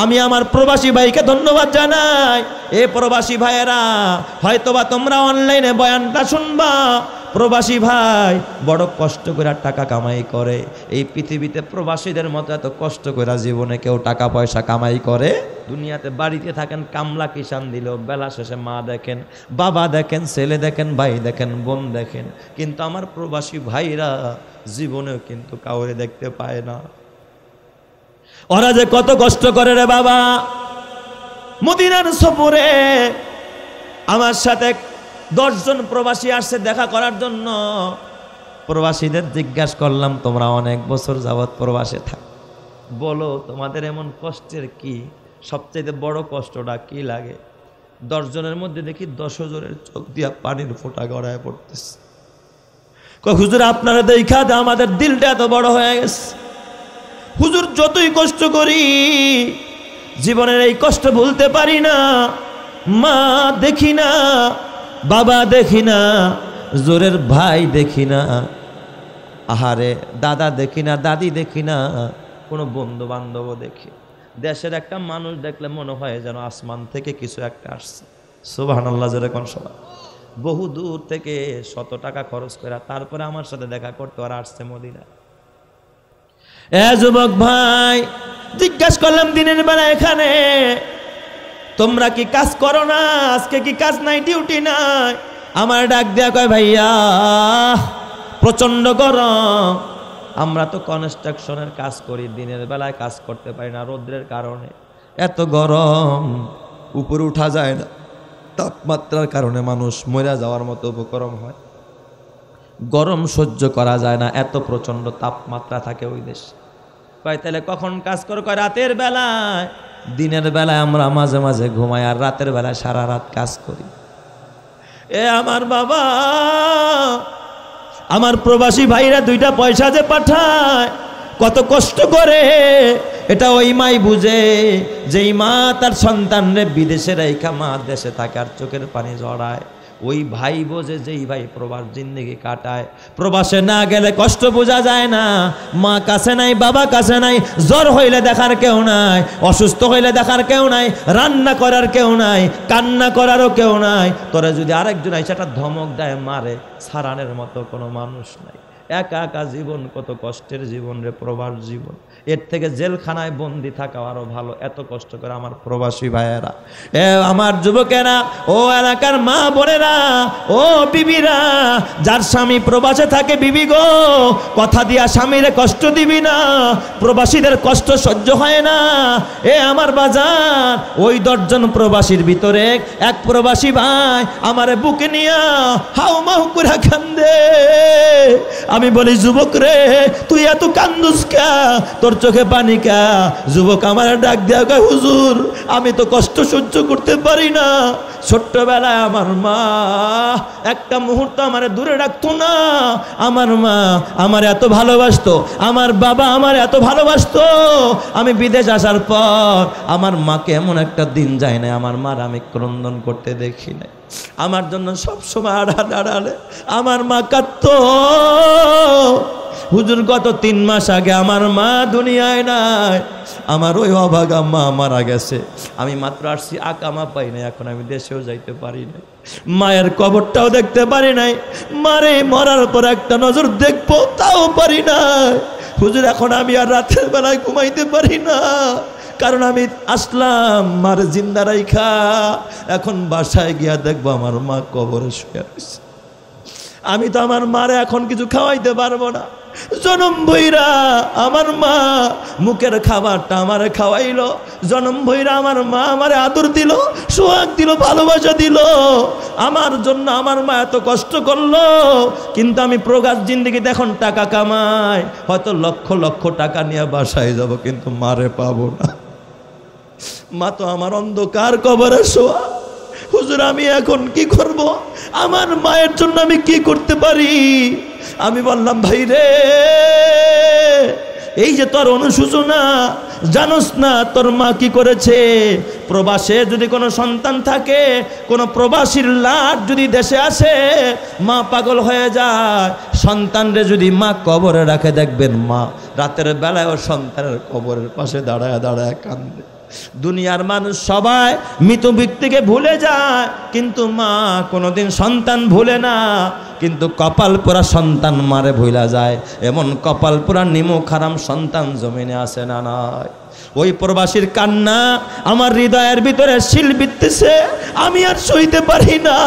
আমি আমার প্রবাসী ভাইকে ধন্যবাদ জানাই। এ প্রবাসী ভাইয়েরা হয়তোবা তোমরা অনলাইনে বয়ানটা শুনবা, প্রবাসী ভাই বড় কষ্ট করে টাকা কামাই করে। এই পৃথিবীতে প্রবাসীদের মতো এত কষ্ট করে জীবনে কেউ টাকা পয়সা কামাই করে? দুনিয়াতে বাড়িতে থাকেন, কামলা কিষান দিল, বেলা শেষে মা দেখেন, বাবা দেখেন, ছেলে দেখেন, ভাই দেখেন, বোন দেখেন, কিন্তু আমার প্রবাসী ভাইরা জীবনেও কিন্তু কাউরে দেখতে পায় না। ওরা যে কত কষ্ট করে রে বাবা। মদিনার সফরে আমার সাথে 10 জন প্রবাসী আসছে দেখা করার জন্য। প্রবাসীদের জিজ্ঞাসা করলাম, তোমরা অনেক বছর যাবৎ প্রবাসে থাক, বলো তোমাদের এমন কষ্টের কি, সবচেয়ে বড় কষ্টটা কি লাগে? 10 জনের মধ্যে দেখি 10 জনের চোখ দিয়া পানির ফোঁটা গড়ায় পড়তেছে। হুজুর আপনারা দেখা আমাদের দিলটা এত বড় হয়ে গেছে। হুজুর যতই কষ্ট করি জীবনের এই কষ্ট ভুলতে পারি না। মা দেখি না, বাবা দেখি না, জোরের ভাই দেখি না, আহারে দাদা দেখি না, দাদি দেখি না, কোনো বন্ধু বান্ধবও দেখি। দেশের একটা মানুষ দেখলে মনে হয় যেন আসমান থেকে কিছু একটা আসছে। সুবহানাল্লাহ, জোরে কোন সবাই। বহু দূর থেকে 100 টাকা খরচ করে তারপরে আমার সাথে দেখা করতে ওরা আসছে মদিনা। এ যুবক ভাই, জিজ্ঞাসা করলাম দিনের বেলা এখানে তোমরা কি কাজ করো না? আজকে কি কাজ নাই, ডিউটি নাই? আমার ডাক দেয়া কয়, ভাইয়া প্রচন্ড গরম, আমরা তো কনস্ট্রাকশনের কাজ করি, দিনের বেলায় কাজ করতে পারি না রোদ্রের কারণে। এত গরম, উপরে উঠা যায় না, তাপমাত্রার কারণে মানুষ মরে যাওয়ার মতো উপক্রম হয়। গরম সহ্য করা যায় না, এত প্রচন্ড তাপমাত্রা থাকে ওই দেশে। কয় তাহলে কখন কাজ করো? কয় রাতের বেলায়। দিনের বেলায় আমরা মাঝে মাঝে ঘুমাই, আর রাতের বেলায় সারা রাত কাজ করি। এ আমার বাবা, আমার প্রবাসী ভাইরা 2টা পয়সা যে পাঠায়, কত কষ্ট করে, এটা ওই মাই বুঝে, যেই মা তার সন্তানরে বিদেশে রাইখা মা দেশে থাকে আর চোখের পানি জড়ায়। ওই ভাই বোঝে যেই ভাই প্রবাস জিন্দেগি কাটায়। প্রবাসে না গেলে কষ্ট বোঝা যায় না। মা কাছে নাই, বাবা কাছে নাই, জ্বর হইলে দেখার কেউ নাই, অসুস্থ হইলে দেখার কেউ নাই, রান্না করার কেউ নাই, কান্না করারও কেউ নাই। তোরা যদি আরেকজন আইসা একটা ধমক দেয়, মারে, সারানের মতো কোনো মানুষ নাই। একা একা জীবন, কত কষ্টের জীবন রে প্রবাস জীবন। এর থেকে জেলখানায় বন্দি থাকা আরো ভালো। এত কষ্ট করে আমার প্রবাসী ভাইয়েরা, এ আমার যুবকেরা, ও এলাকার মা বোনেরা, ও বিবিরা, যার স্বামী প্রবাসে থাকে, বিবি গো, কথা দিয়া স্বামীরে কষ্ট দিবি না। প্রবাসীদের কষ্ট সহ্য হয় না। এ আমার বাজার, ওই 10 জন প্রবাসীর ভিতরে এক প্রবাসী ভাই আমারে বুকে নিয়া হাউ মাউ করে কান্দে। আমি বলি, যুবক রে, তুই এত কান্দুস কা? তোর চোখে পানি কা? যুবক আমার ডাক দেয়া কয়, হুজুর আমি তো কষ্ট সহ্য করতে পারি না। ছোট্টবেলায় আমার মা একটা মুহূর্ত আমার দূরে রাখতো না। আমার মা আমার এত ভালোবাসতো, আমার বাবা আমার এত ভালোবাসতো। আমি বিদেশ আসার পর আমার মাকে এমন একটা দিন যায় না আমার মার আমি ক্রন্দন করতে দেখি নাই। আমার জন্য সবসময় আড়ালে আমার মা কাঁদতো। হুজুর গত 3 মাস আগে আমার মা দুনিয়ায় নাই। আমার ওই অভাগা মা মারা গেছে। আমি মাত্র আসছি, আকামা পাই নাই, এখন আমি দেশেও যাইতে পারি নাই, মায়ের কবরটাও দেখতে পারি নাই। মারে মরার পর একটা নজর দেখবো তাও পারি নাই। হুজুর এখন আমি আর রাতের বেলায় ঘুমাইতে পারি না, কারণ আমি আসলাম মার জিন্দা রাইখা, এখন বাসায় গিয়া দেখবো আমার মা কবরে শুয়ে রয়েছে। আমি তো আমার মারে এখন কিছু খাওয়াইতে পারবো না। জনম ভৈরা আমার মা মুখের খাবারটা আমারে খাওয়াইলো। জনম ভৈরা আমার মা আমারে আদর দিল, সোহাগ দিল, ভালোবাসা দিল। আমার জন্য আমার মা এত কষ্ট করলো। কিন্তু আমি প্রবাস জিন্দেগিতে এখন টাকা কামাই, হয়তো লক্ষ লক্ষ টাকা নিয়ে বাসায় যাব, কিন্তু মারে পাবো না। মা তো আমার অন্ধকার কবরে শোয়া। হুজুর আমি এখন কি করব? আমার মায়ের জন্য আমি কি করতে পারি? আমি বললাম, ভাই রে, এই যে তোর অনুশোচনা, জানোস না তোর মা কি করেছে? প্রবাসে যদি কোনো সন্তান থাকে, কোনো প্রবাসীর লাট যদি দেশে আসে, মা পাগল হয়ে যায়। সন্তানরে যদি মা কবরে রাখে, দেখবেন মা রাতের বেলায় ও সন্তানের কবরের পাশে দাঁড়ায় দাঁড়ায় কান্দে। দুনিয়ার মানুষ সবাই মৃত ব্যক্তিকে ভুলে যায়, কিন্তু মা কোনোদিন সন্তান ভুলে না। কিন্তু কপাল পোড়া সন্তান মারে ভুলা যায়, এমন কপাল পোড়া নিমুখ হারাম সন্তান জমিনে আসে না নয়। ওই প্রবাসীর কান্না আমার হৃদয়ের ভিতরে শিল বিঁধতেছে, আমি আর সইতে পারি না।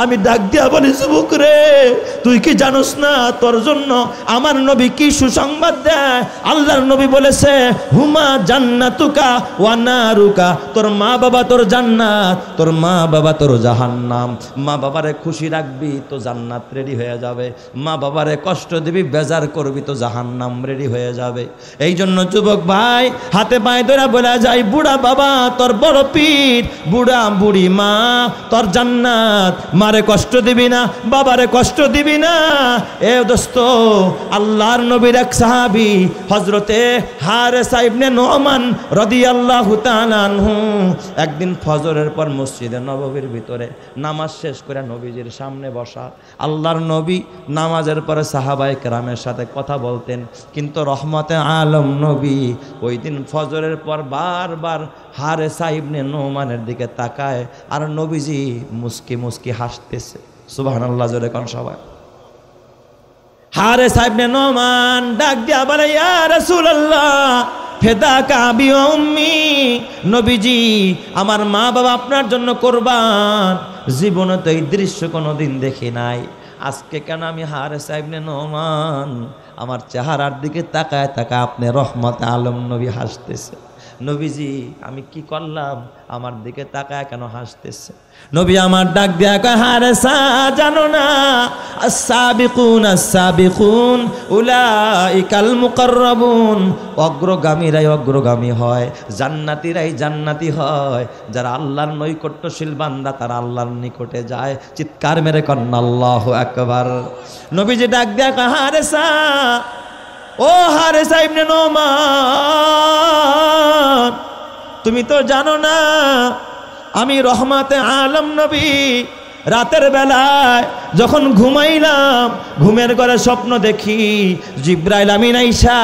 আমি ডাক দিয়া বলি, যুবক রে, তুই কি জানোস না তোর জন্য আমার নবী কি সুসংবাদ দেয়? আল্লাহর নবী বলেছে, হুমা জান্নাতুকা ওয়া নারুকা, তোর মা বাবা তোর জান্নাত, তোর মা বাবা তোর জাহান্নাম। মা বাবারে খুশি রাখবি তো জান্নাত রেডি হয়ে যাবে, মা বাবারে কষ্ট দিবি বেজার করবি তো জাহান্নাম রেডি হয়ে যাবে। এই জন্য যুবক ভাই হাতে পায়ে ধরে বলা যায়, বুড়া বাবা তোর বড় পীর, বুড়া বুড়ি মা তোর জান্নাত, মারে কষ্ট দিবি না, বাবারে কষ্ট দিবি না। এ দোস্ত, আল্লাহর নবীর এক সাহাবী হযরতে হারেসা ইবনে নোমান রাদিয়াল্লাহু তাআলা আনহু একদিন ফজরের পর মসজিদে নববীর ভিতরে নামাজ শেষ করে নবীজির সামনে বসা। আল্লাহর নবী নামাজের পরে সাহাবায়ে কেরামের সাথে কথা বলতেন, কিন্তু রহমতে আলম নবী ওই দিন ফজরের পর বারবার হারেসা ইবনে নোমানের দিকে তাকায়, আর নবীজি মুস্কি মুস্কি হাসতেছে। সুবহানাল্লাহ, জোরে কোন সবাই। হারেসা ইবনে নোমান ডাক দিয়া বলে, ইয়া রাসূলুল্লাহ ফেদাকা আবি ওয়া উম্মি, নবীজি আমার মা বাবা আপনার জন্য কুরবান। জীবনে তো এই দৃশ্য কোনোদিন দেখি নাই, আজকে কেন আমি হারেসা ইবনে নোমান আমার চেহারার দিকে তাকায় তাকায় আপনি রহমতে আলম নবী হাসতেছে। নবীজি আমি কি করলাম, আমার দিকে তাকায় কেন হাসতেছে? নবী আমার ডাক দিয়া কয়, হারেসা জানো না, আস-সাবিকুন আস-সাবিকুন উলাইকাল মুকাররাবুন, অগ্রগামীরাই অগ্রগামী হয়, জান্নাতীরাই জান্নাতি হয়। যারা আল্লাহর নৈকট্যশীল বান্দা তারা আল্লাহর নিকটে যায়। চিৎকার মেরে কন্না আল্লাহু আকবার। নবীজি ডাক দিয়া কয়, হারেসা, ও হারেসা ইবনে নোমান, তুমি তো জানো না আমি রহমতে আলম নবী রাতের বেলায় যখন ঘুমাইলাম, ঘুমের ঘরে স্বপ্ন দেখি জিব্রাইল আমিন আইসা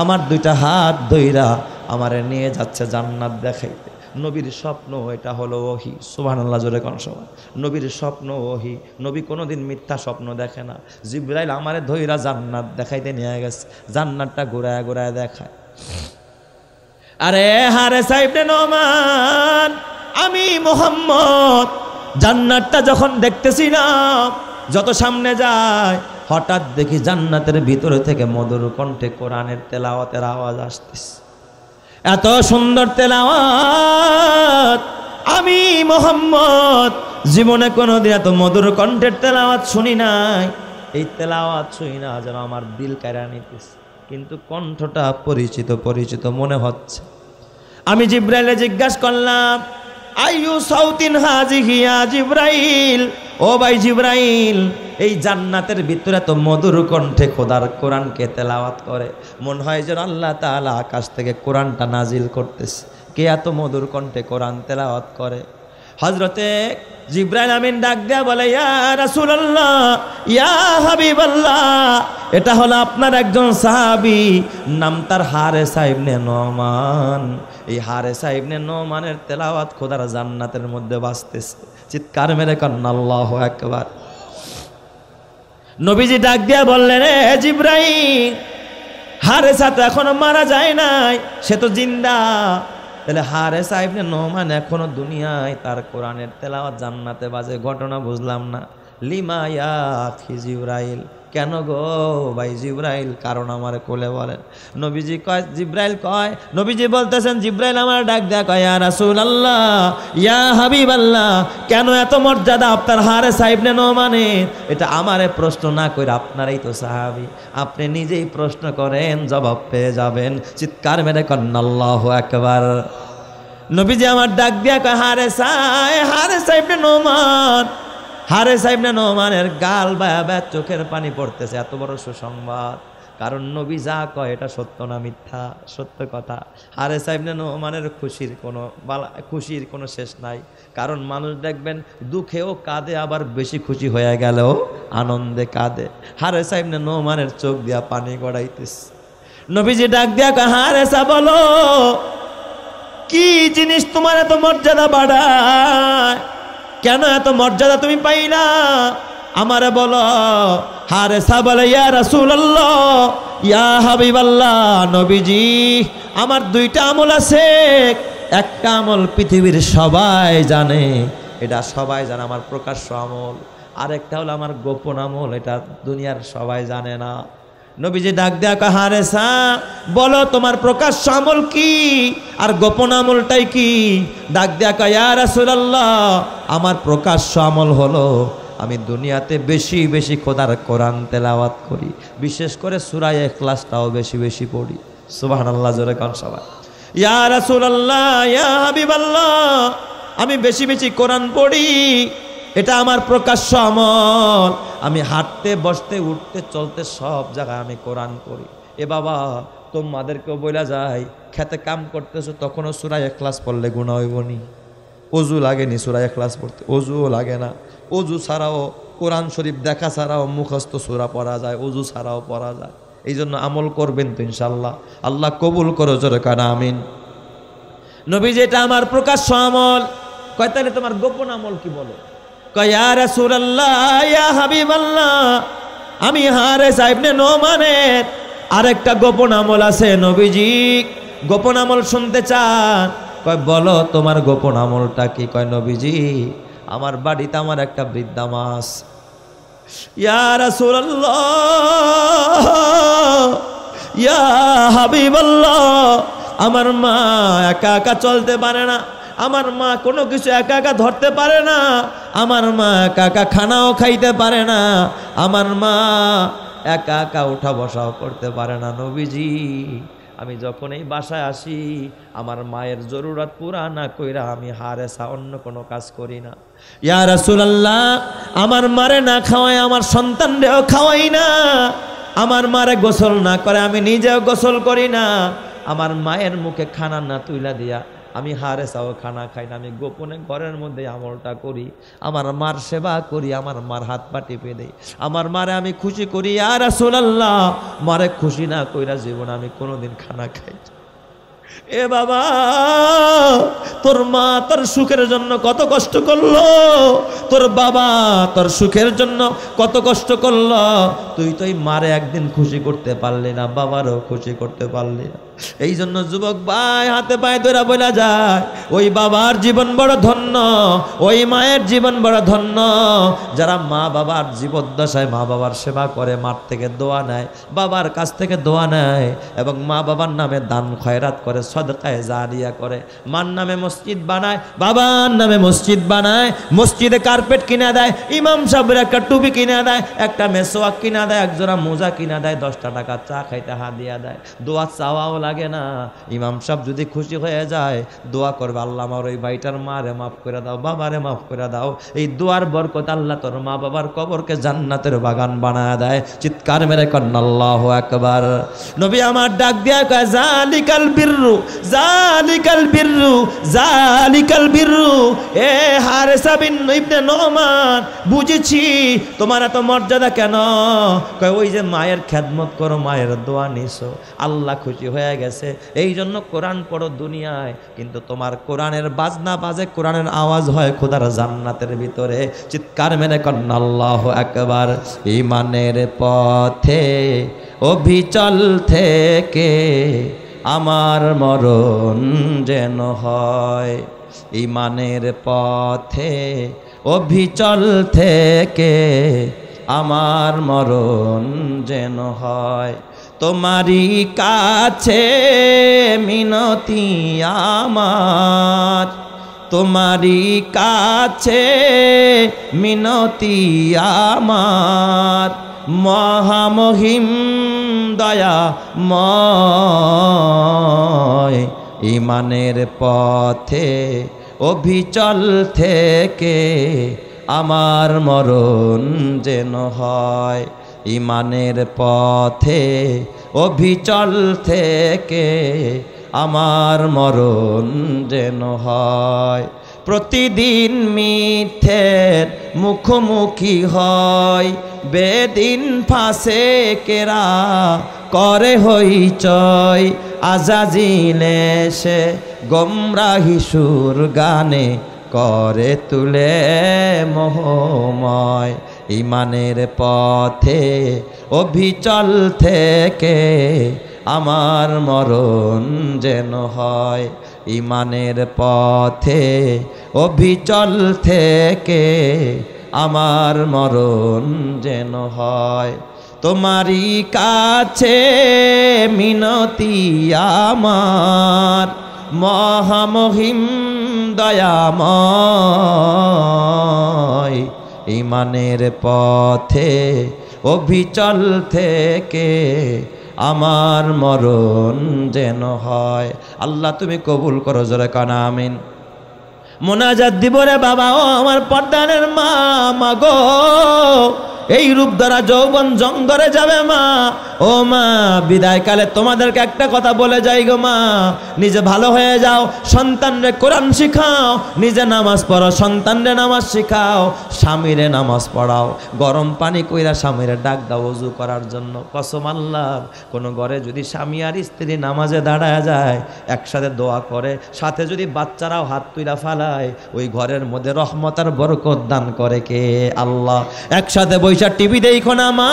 আমার দুইটা হাত ধইরা আমারে নিয়ে যাচ্ছে জান্নাত দেখাইতে। নবীর স্বপ্ন এটা হলো ওহী। সুবহানাল্লাহ, জোরে কোন সবাই। নবীর স্বপ্ন ওহী, নবী কোনোদিন মিথ্যা স্বপ্ন দেখে না। জিব্রাইল আমারে ধইরা জান্নাত দেখাইতে নিয়ে গেছে, জান্নাতটা ঘুরায় ঘুরায় দেখায়। আরে হারেসা ইবনে নোমান, আমি মুহাম্মদ জান্নাতটা যখন দেখতেছিলাম, যত সামনে যায় হঠাৎ দেখি জান্নাতের ভিতরে থেকে মধুর কণ্ঠে কোরআনের তেলাওয়াতের আওয়াজ আসতেছে। এত সুন্দর তেলাওয়াত আমি মুহাম্মদ জীবনে কোনোদিন এত মধুর কণ্ঠের তেলাওয়াত শুনি নাই। এই তেলাওয়াত শুনি না যেন আমার দিল কেড়ে নিতেছে, কিন্তু কণ্ঠটা পরিচিত পরিচিত মনে হচ্ছে। আমি জিব্রাইলে জিজ্ঞাসা করলাম, আইয়ু সাউতিন হাজিহি ইয়া জিব্রাইল, ও ভাই জিব্রাইল, এই জান্নাতের ভিতরে তো মধুর কণ্ঠে খোদার কোরআনকে তেলাওয়াত করে, মনে হয় যেন আল্লাহ তাআলা আকাশ থেকে কোরআনটা নাজিল করতেছে। কে এত মধুর কণ্ঠে কোরআন তেলাওয়াত করে? হযরতে জিব্রাইল আমিন ডাক দেয়া বলে, ইয়া রাসূলুল্লাহ, ইয়া হাবিবাল্লাহ, এটা হলো আপনার একজন সাহাবী, নাম তার হারেসা ইবনে নোমান। এই হারেসা ইবনে নোমানের তেলাওয়াত খোদার জান্নাতের মধ্যে বাজতেছে। চিৎকার মেরে কন্না আল্লাহু আকবার। নবীজি ডাক দিয়া বললেন, এ জিব্রাইল, হারেসা তো এখনো মারা যায় নাই, সে তো জিন্দা। তাহলে হারেসা ইবনে নোমান এখনো দুনিয়ায়, তার কোরআনের তেলাওয়াত জান্নাতে বাজে, ঘটনা বুঝলাম না। লিমা ইয়া আখি জিব্রাইল, কেন গো ভাই জিব্রাইল, কারণ আমার কোলে বলেন। নবীজি কয়, জিব্রাইল কয়, নবীজি বলতেছেন, জিব্রাইল আমার ডাক দেয়া কয়, ইয়া রাসূলুল্লাহ, ইয়া হাবিবাল্লাহ, কেন এত মর্যাদা আপনার হারেসা ইবনে নোমানের? এটা আমারে প্রশ্ন না কইরা, আপনারই তো সাহাবী, আপনি নিজেই প্রশ্ন করেন, জবাব পেয়ে যাবেন। চিৎকার মেরে কন্না আল্লাহু আকবার। নবীজি আমার ডাক দিয়া কয়, হারেসা ইবনে নোমান। হারেসা ইবনে নোমানের গাল বায়া চোখের পানি পড়তেছে। এত বড় সুসংবাদ, কারণ নবী যা কয় এটা সত্য না মিথ্যা? সত্য কথা। হারেসা ইবনে নোমানের খুশির কোনো শেষ নাই, কারণ মানুষ দেখবেন দুঃখেও কাঁদে, আবার বেশি খুশি হয়ে গেলেও আনন্দে কাঁদে। হারেসা ইবনে নোমানের চোখ দিয়া পানি গড়াইতেছে। নবীজি ডাক দিয়া কয়, হারেসা বলো, কি জিনিস তোমার এত মর্যাদা বাড়ায়? কেন এত মর্যাদা তুমি পাইলা? আমারে বলো। হারেসা বলে, ইয়া রাসূলুল্লাহ, ইয়া হাবিবাল্লাহ, নবীজি, আমার দুইটা আমল আছে। একটা আমল পৃথিবীর সবাই জানে, এটা সবাই জানে, আমার প্রকাশ্য আমল। আরেকটা হলো আমার গোপন আমল, এটা দুনিয়ার সবাই জানে না। নবীজি ডাক দেয়া কয়, হারেসা বলো তোমার প্রকাশ্য আমল কি আর গোপন আমলটাই কি? ডাক দেয়া কয়, ইয়া রাসূলুল্লাহ, আমার প্রকাশ্য আমল হলো আমি দুনিয়াতে বেশি বেশি খোদার কোরআন তেলাওয়াত করি, বিশেষ করে সূরা ইখলাসটাও বেশি বেশি পড়ি। সুবহানাল্লাহ, জোরে কোন সবাই। ইয়া রাসূলুল্লাহ, ইয়া হাবিবাল্লাহ, আমি বেশি বেশি কোরআন পড়ি, এটা আমার প্রকাশ্য আমল। আমি হাঁটতে বসতে উঠতে চলতে সব জায়গায় আমি কোরআন পড়ি। এ বাবা, তোমাদেরকেও বলা যায়, খেতে কাম করতেছো তখনও সূরা ইখলাস পড়লে গুনাহ হইবনি। অজু লাগেনি সূরা ইখলাস পড়তে, অজুও লাগে না। অজু ছাড়াও কোরআন শরীফ দেখা ছাড়াও মুখস্থ সূরা পড়া যায়, অজু ছাড়াও পড়া যায়। এই জন্য আমল করবেন তো ইনশাআল্লাহ, আল্লাহ কবুল করো, জোরে কানা আমিন। নবী, যেটা আমার প্রকাশ্য আমল। কয়, তাহলে তোমার গোপন আমল কি বলো? কয়, ইয়া রাসূলুল্লাহ, ইয়া হাবিবাল্লাহ, আমি হারেসা ইবনে নোমানের আরেকটা গোপন আমল আছে নবীজি, গোপন আমল শুনতে চান? কয়, বলো তোমার গোপন আমলটা কি? কয়, নবীজি, আমার বাড়িতে আমার একটা বৃদ্ধা মা আছে। ইয়া রাসূলুল্লাহ, ইয়া হাবিবাল্লাহ, আমার মা একা একা চলতে পারে না, আমার মা কোনো কিছু একা একা ধরতে পারে না, আমার মা একা একা খানাও খাইতে পারে না, আমার মা একা একা উঠা বসাও করতে পারে না। নবীজি, আমি যখন এই বাসায় আসি, আমার মায়ের জরুরত পুরা না কইরা আমি হারেসা অন্য কোনো কাজ করি না। ইয়া রাসূলুল্লাহ, আমার মারে না খাওয়াই আমার সন্তানরেও খাওয়াই না, আমার মারে গোসল না করে আমি নিজেও গোসল করি না, আমার মায়ের মুখে খানা না তুইলা দিয়া আমি হারেসাও খানা খাই না। আমি গোপনে ঘরের মধ্যে আমলটা করি, আমার মার সেবা করি, আমার মার হাত পা টিপে দেই, আমার মারে আমি খুশি করি। ইয়া রাসূলুল্লাহ, মারে খুশি না কইরা জীবন আমি কোনোদিন খানা খাই। এ বাবা, তোর মা তোর সুখের জন্য কত কষ্ট করলো, তোর বাবা তোর সুখের জন্য কত কষ্ট করলো, তুই তো এই মারে একদিন খুশি করতে পারলি না, বাবারও খুশি করতে পারলি না। এই জন্য যুবক ভাই, হাতে পায়ে ধরে বলা যায়, ওই বাবার জীবন বড় ধন্য, ওই মায়ের জীবন বড় ধন্য, যারা মা বাবার জীবদ্দশায় মা বাবার সেবা করে, মার থেকে দোয়া নেয়, বাবার কাছ থেকে দোয়া নেয়, এবং মা বাবার নামে দান খয়রাত করে, সদকায়ে জারিয়া করে, মার নামে মসজিদ বানায়, বাবার নামে মসজিদ বানায়, মসজিদে কার্পেট কিনে দেয়, ইমাম সাহেবের একটা টুপি কিনে দেয়, একটা মেসোয়াক কিনা দেয়, একজোড়া মোজা কিনা দেয়, 10টা টাকা চা খাইতে হাদিয়া দেয়। দোয়া চাওয়াও লাগে না। ইমাম সাহেব যদি খুশি হয়ে যায়, দোয়া করবে, আল্লাহ আমার ওই ভাইটার মারে মাফ করে দাও, বাবারে মাফ করে দাও। এই দোয়ার বরকত আল্লাহ তোর মা বাবার কবরকে জান্নাতের বাগান বানায় দেয়। চিৎকার মেরে কন্না আল্লাহু আকবার। নবী আমার ডাক দিয়া কয়, জালিকাল বিররু, জালিকাল বিররু, জালিকাল বিররু। এ হারেসা ইবনে নোমান, বুঝেছি তোমার এত মর্যাদা কেন। কয়, ওই যে মায়ের খেদমত করো, মায়ের দোয়া নিছো, আল্লাহ খুশি হয়ে গেছে, এই জন্য কোরআন পড়ো দুনিয়ায়, কিন্তু তোমার কোরআনের বাজনা বাজে, কোরআনের আওয়াজ হয় খোদার জান্নাতের ভিতরে। চিৎকার মেরে কন্না আল্লাহু আকবার। ঈমানের পথে অবিচল থেকে আমার মরণ যেন হয়, ঈমানের পথে অবিচল থেকে আমার মরণ যেন হয়। তোমারই কাছে মিনতি আমার, তোমারই কাছে মিনতি আমার, মহামহিম দয়াময়। ঈমানের পথে অবিচল থেকে আমার মরণ যেন হয়, ঈমানের পথে অবিচল থেকে আমার মরণ যেন হয়। প্রতিদিন মিথ্যের মুখোমুখি হয়, বেদিন ফাঁসে কেরা করে হইচয়, আজাজিল এসে গোমরাহি সুর গানে করে তুলে মোহময়। ইমানের পথে অবিচল থেকে আমার মরণ যেন হয়। ইমানের পথে অবিচল থেকে আমার মরণ যেন হয়। তোমারই কাছে মিনতি আমার মহামহিম দয়াময়। ইমানের পথে অবিচল থেকে আমার মরণ যেন হয়। আল্লাহ তুমি কবুল করো, জোরে কানা আমিন। মোনাজাত দিব রে বাবা, ও আমার পর্দানের মা, মাগো এই রূপ দ্বারা যৌবন জঙ্গলে যাবে মা। ও মা, বিদায় কালে তোমাদেরকে একটা কথা বলে যাই গো মা, নিজে ভালো হয়ে যাও, সন্তানরে কোরআন শিখাও, নিজে নামাজ পড়ো, সন্তানরে নামাজ শিখাও, স্বামীরে নামাজ পড়াও, গরম পানি কইরা স্বামীরে ডাক দাও ওযু করার জন্য। কসম আল্লাহর, কোনো ঘরে যদি স্বামী আর স্ত্রী নামাজে দাঁড়ায় যায়, একসাথে দোয়া করে, সাথে যদি বাচ্চারাও হাত তুইলা ফালায়, ওই ঘরের মধ্যে রহমত আর বরকত দান করে কে? আল্লাহ। একসাথে বৈশা টিভি দেখো না মা,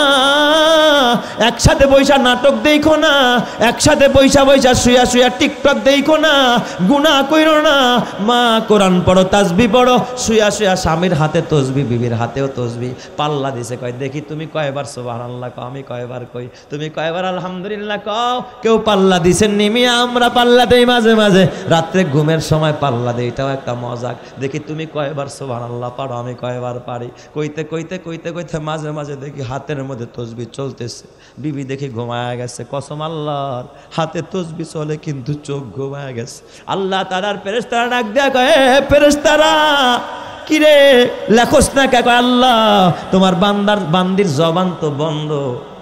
একসাথে বৈশা নাটক দেখো না, একসাথে বৈশা বৈশা শুয়া শুয়া টিকটক দেখো না, গুনাহ কইরো না মা। কোরআন পড়ো, তাসবিহ পড়ো, শুয়া শুয়া স্বামীর হাতে তসবিহ, বিবির হাতেও তসবিহ। পাল্লা দিছে কয় দেখি তুমি কয়বার সুবহানাল্লাহ কও, আমি কয়বার কই, তুমি কয়বার আলহামদুলিল্লাহ কও। কেউ পাল্লা দিছেন নিমি, আমরা পাল্লা দেই মাঝে মাঝে, রাত্রে ঘুমের সময় পাল্লা দেই, এটাও একটা মজাক। দেখি তুমি কয়বার সুবহানাল্লাহ পারো, আমি কয়বার পারি। কইতে কইতে কইতে কইতে মাঝে মাঝে দেখি হাতের মধ্যে তসবিহ চলতেছে, বিবি দেখি ঘুমায়া গেছে। কসম আল্লাহর, হাতে তসবিহ চলে কিন্তু চোখ ঘুমায়া গেছে। আল্লাহ তাআলার ফেরেশতারা ডাক দেয়া কয়, ফেরেশতারা কিরে লেখোস না কে? কয় আল্লাহ তোমার বান্দির জবান তো বন্ধ।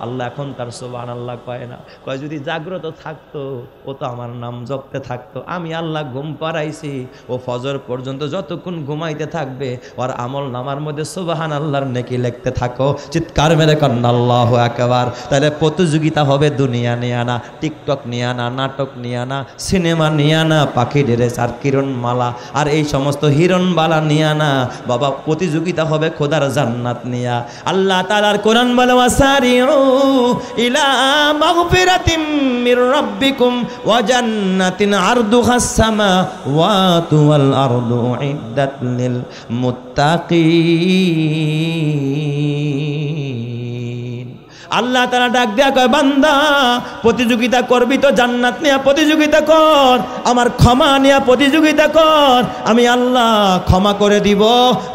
আল্লাহ এখন তার সুবহানাল্লাহ কয় না, কয় যদি জাগ্রত থাকতো ও তো আমার নাম জপতে থাকতো। আমি আল্লাহ ঘুম পাড়াইছি, ও ফজর পর্যন্ত যতক্ষণ ঘুমাইতে থাকবে ওর আমল নামার মধ্যে সুবহানাল্লাহর নেকি লিখতে থাকো। চিৎকার মেরে কন্ন আল্লাহু আকবার। তাহলে প্রতিযোগিতা হবে দুনিয়া নিয়ে আনা, টিকটক নিয়ে আনা, নাটক নিয়ে আনা, সিনেমা নিয়ে আনা, পাখি ড্রেস আর কিরণমালা আর এই সমস্ত হিরণবালা নিয়ে আনা। বাবা প্রতিযোগিতা হবে খোদার জান্নাত নিয়া। আল্লাহ তাআলার কোরআন বলে, ওয়াসারিউ ইলা মাগফিরাতিম মির রাব্বিকুম ওয়া জান্নাতিন আরদুহাস সামাওয়াতু ওয়াল আরদু উইদ্দাত লিল মুত্তাকিন। আল্লাহ তাআলা ডাক দেয়া কয়, বান্দা প্রতিযোগিতা করবি তো জান্নাত নিয়ে প্রতিযোগিতা কর, আমার ক্ষমা নিয়ে প্রতিযোগিতা কর। আমি আল্লাহ ক্ষমা করে দিব,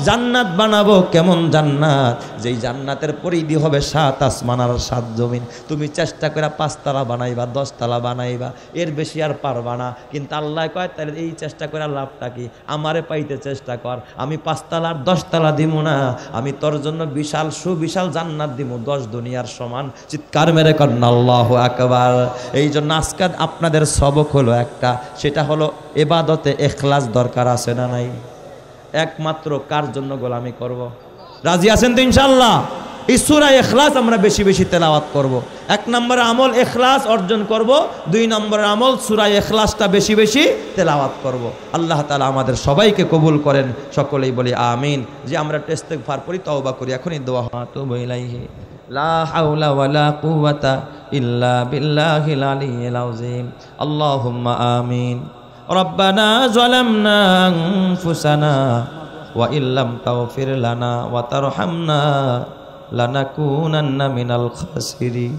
জান্নাত বানাবো। কেমন জান্নাত? যেই জান্নাতের পরিধি হবে 7 আসমান আর 7 জমিন। তুমি চেষ্টা করে 5 তলা বানাইবা, 10 তলা বানাইবা, এর বেশি আর পারবা না। কিন্তু আল্লাহ কয়, তাহলে এই চেষ্টা করে লাভটা কি? আমারে পাইতে চেষ্টা কর, আমি 5 তলা আর 10 তলা দিব না, আমি তোর জন্য বিশাল সুবিশাল জান্নাত দিব, 10 দুনিয়ার সমান। চিৎকার মেরে কন্না আল্লাহু আকবার। এই জন্য আজকে আপনাদের সবক হলো একটা, সেটা হলো ইবাদতে ইখলাস দরকার আছে না নাই? একমাত্র কার জন্য গোলামি করব? রাজি আছেন তো ইনশাআল্লাহ? এই সূরা ইখলাস আমরা বেশি বেশি তেলাওয়াত করব। 1 নম্বরে আমল ইখলাস অর্জন করব, 2 নম্বরে আমল সূরা ইখলাসটা বেশি বেশি তেলাওয়াত করব। আল্লাহ তাআলা আমাদের সবাইকে কবুল করেন, সকলেই বলি আমিন। যে আমরা ইস্তেগফার করি, তওবা করি, এখনই দোয়া তুবু ইলাইহি লা হাওলা ওয়ালা কুওয়াতা ইল্লা বিল্লাহিল আলিয়্যিল আযীম। আল্লাহুম্মা আমিন। রব্বানা যালামনা আনফুসানা ওয়া ইল্লাম তাগফির লানা ওয়া তারহামনা লানাকুনান্না মিনাল খাসিরিন।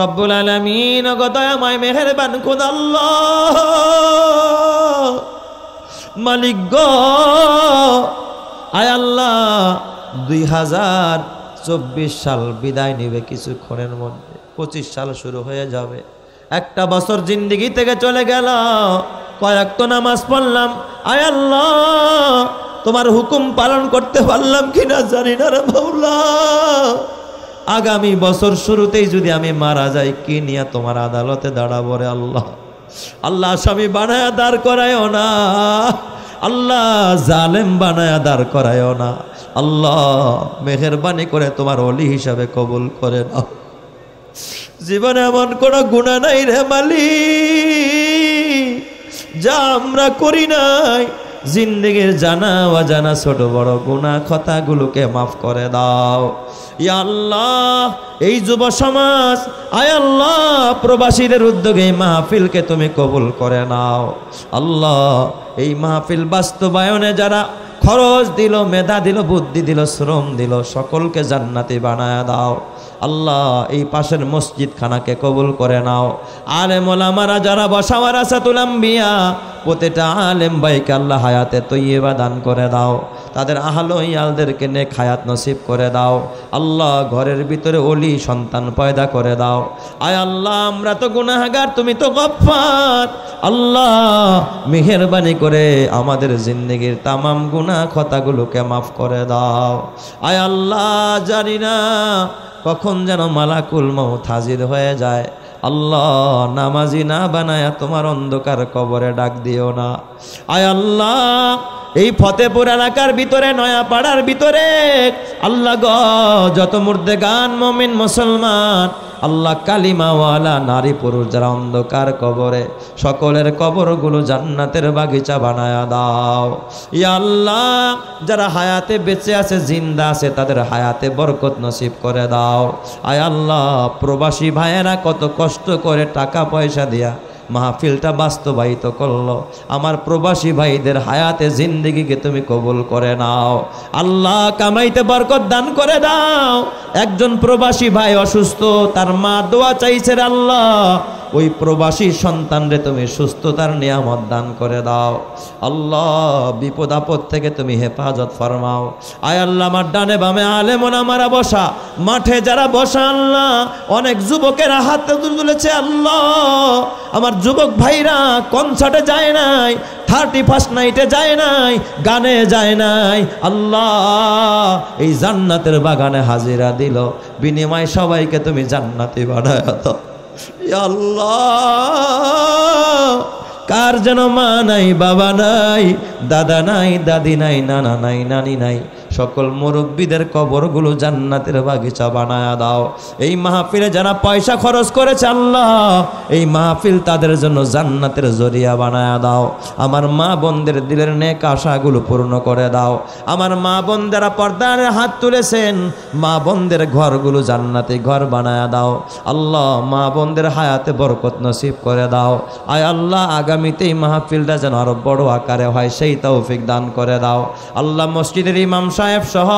রব্বুল আলামিন, গো দয়াময় মেহেরবান খোদা আল্লাহ, মালিক গো, আয় আল্লাহ 2024 সাল বিদায় নেবে কিছুক্ষণের মধ্যে, 25 সাল শুরু হয়ে যাবে। একটা বছর জিন্দেগি থেকে চলে গেল, কয়েক তো নামাজ পড়লাম, আয় আল্লাহ তোমার হুকুম পালন করতে পারলাম কিনা জানি না রে মাওলা। আগামী বছর শুরুতেই যদি আমি মারা যাই, কি নিয়ে তোমার আদালতে দাঁড়াবো রে আল্লাহ। আল্লাহ আসামি বানায়া দাঁড় করায়ও না, আল্লাহ জালেম বানায়া দাঁড় করায়ও না। আল্লাহ মেহেরবানি করে তোমার ওলি হিসাবে কবুল করে নাও। জীবনে এমন কোনো গুনাহ নাই রে মালিক যা আমরা করি নাই। জিন্দেগির জানা অজানা ছোট বড় গুনাহ খতাগুলোকে মাফ করে দাও ইয়া আল্লাহ। এই যুব সমাজ আয় আল্লাহ প্রবাসীদের উদ্যোগে এই মাহফিলকে তুমি কবুল করে নাও আল্লাহ। এই মাহফিল বাস্তবায়নে যারা খরচ দিল, মেধা দিল, বুদ্ধি দিল, শ্রম দিল, সকলকে জান্নাতি বানায় দাও আল্লাহ। এই পাশের মসজিদ খানাকে কবুল করে নাও। আলেম ওলামারা যারা বসা ওয়ারাসাতুল আম্বিয়া প্রতিটা আলেম ভাইকে আল্লাহ হায়াতে তৈয়বা দান করে দাও। তাদের আহলে ইয়ালদেরকে নেক হায়াত নসিব করে দাও আল্লাহ। ঘরের ভিতরে ওলি সন্তান পয়দা করে দাও আয় আল্লাহ। আমরা তো গুনাহগার, তুমি তো গফফার আল্লাহ। মেহেরবানি করে আমাদের জিন্দেগির তামাম গুনাহ খতাগুলোকে মাফ করে দাও আয় আল্লাহ। জানি না কখন যেন মালাকুল মউত হাজির হয়ে যায় আল্লাহ। নামাজি না বানায়া তোমার অন্ধকার কবরে ডাক দিও না আয় আল্লাহ। এই ফতেপুর এলাকার ভিতরে, নয়াপাড়ার ভিতরে আল্লাহ গ যত মুর্দেগান মুমিন মুসলমান আল্লাহ কালিমাওয়ালা নারী পুরুষ যারা অন্ধকার কবরে, সকলের কবরগুলো জান্নাতের বাগিচা বানায়া দাও ইয়া আল্লাহ। যারা হায়াতে বেঁচে আছে, জিন্দা আছে, তাদের হায়াতে বরকত নসিব করে দাও আয় আল্লাহ। প্রবাসী ভাইয়েরা কত কষ্ট করে টাকা পয়সা দিয়া মাহফিলটা বাস্তবায়িত করলো, আমার প্রবাসী ভাইদের হায়াতে জিন্দেগিকে তুমি কবুল করে নাও আল্লাহ। কামাইতে বরকত দান করে দাও। একজন প্রবাসী ভাই অসুস্থ, তার মা দোয়া চাইছে আল্লাহ, ওই প্রবাসী সন্তানরে তুমি সুস্থতার নিয়ামত দান করে দাও আল্লাহ। বিপদ আপদ থেকে তুমি হেফাজত ফরমাও আয় আল্লাহ। আমার ডানে বামে আলেম ওলামারা বসা, মাঠে যারা বসা আল্লাহ, অনেক যুবকেরা হাত তুলেছে আল্লাহ। আমার যুবক ভাইরা কনসার্টে যায় নাই, 31st নাইটে যায় নাই, গানে যায় নাই আল্লাহ। এই জান্নাতের বাগানে হাজিরা দিল, বিনিময় সবাইকে তুমি জান্নাতি বানায় দাও ইয়া আল্লাহ। কার যেন মা নাই, বাবা নাই, দাদা নাই, দাদি নাই, নানা নাই, নানি নাই, সকল মুরব্বীদের কবরগুলো জান্নাতের বাগিচা বানায়া দাও। এই মাহফিলে যারা পয়সা খরচ করেছে আল্লাহ, এই মাহফিল তাদের জন্য জান্নাতের জরিয়া বানায়া দাও। আমার মা বোনদের দিলের নেক আশাগুলো পূর্ণ করে দাও। আমার মা বোনদেরা পর্দার হাত তুলেছেন, মা বোনদের ঘরগুলো জান্নাতি ঘর বানায়া দাও আল্লাহ। মা বোনদের হায়াতে বরকত নসিব করে দাও আয় আল্লাহ। আগামীতে এই মাহফিলটা যেন আরো বড় আকারে হয় সেই তৌফিক দান করে দাও আল্লাহ। মসজিদের ইমাম সাহেব সহ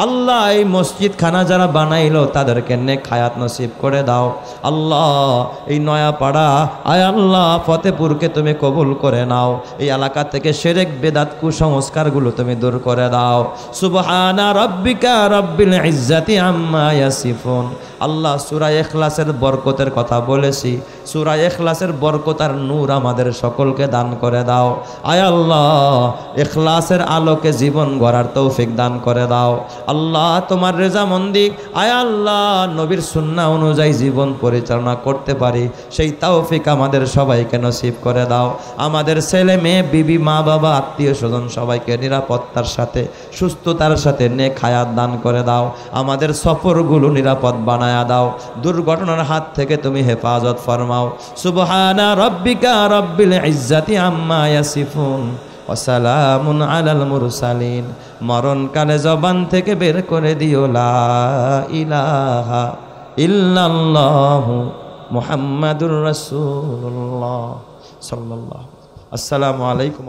আল্লাহ এই মসজিদ খানা যারা বানাইলো তাদেরকে নেক হায়াত নসিব করে দাও আল্লাহ। এই নয়াপাড়া আয় আল্লাহ ফতেপুরকে তুমি কবুল করে নাও। এই এলাকা থেকে শিরক বেদাত কুসংস্কারগুলো তুমি দূর করে দাও। সুবহানা রাব্বিকা রাব্বিল ইজ্জাতি আম্মা ইয়াসিফুন। আল্লাহ সূরা ইখলাসের বরকতের কথা বলেছি, সূরা ইখলাসের বরকত আর নূর আমাদের সকলকে দান করে দাও আয় আল্লাহ। ইখলাসের আলোকে জীবন গড়ার তৌফিক দান করে দাও আল্লাহ। তোমার রেজামন্দি আয় আল্লাহ নবীর সুন্নাহ অনুযায়ী জীবন পরিচালনা করতে পারি সেই তৌফিক আমাদের সবাইকে নসিব করে দাও। আমাদের ছেলে মেয়ে, বিবি, মা বাবা, আত্মীয় স্বজন সবাইকে নিরাপত্তার সাথে সুস্থতার সাথে নেক হায়াত দান করে দাও। আমাদের সফরগুলো নিরাপদ বানায়া দাও। দুর্ঘটনার হাত থেকে তুমি হেফাজত ফরমাও। সুবহানা রাব্বিকা রাব্বিল ইজ্জাতি আম্মা ইয়াসিফুন ওয়া সালামুন আলাল মুরসালিন। মরণকালে জবান থেকে বের করে দিও লা ইলাহা ইল্লাল্লাহু মুহাম্মাদুর রাসূলুল্লাহ সাল্লাল্লাহু। আসসালামু আলাইকুম।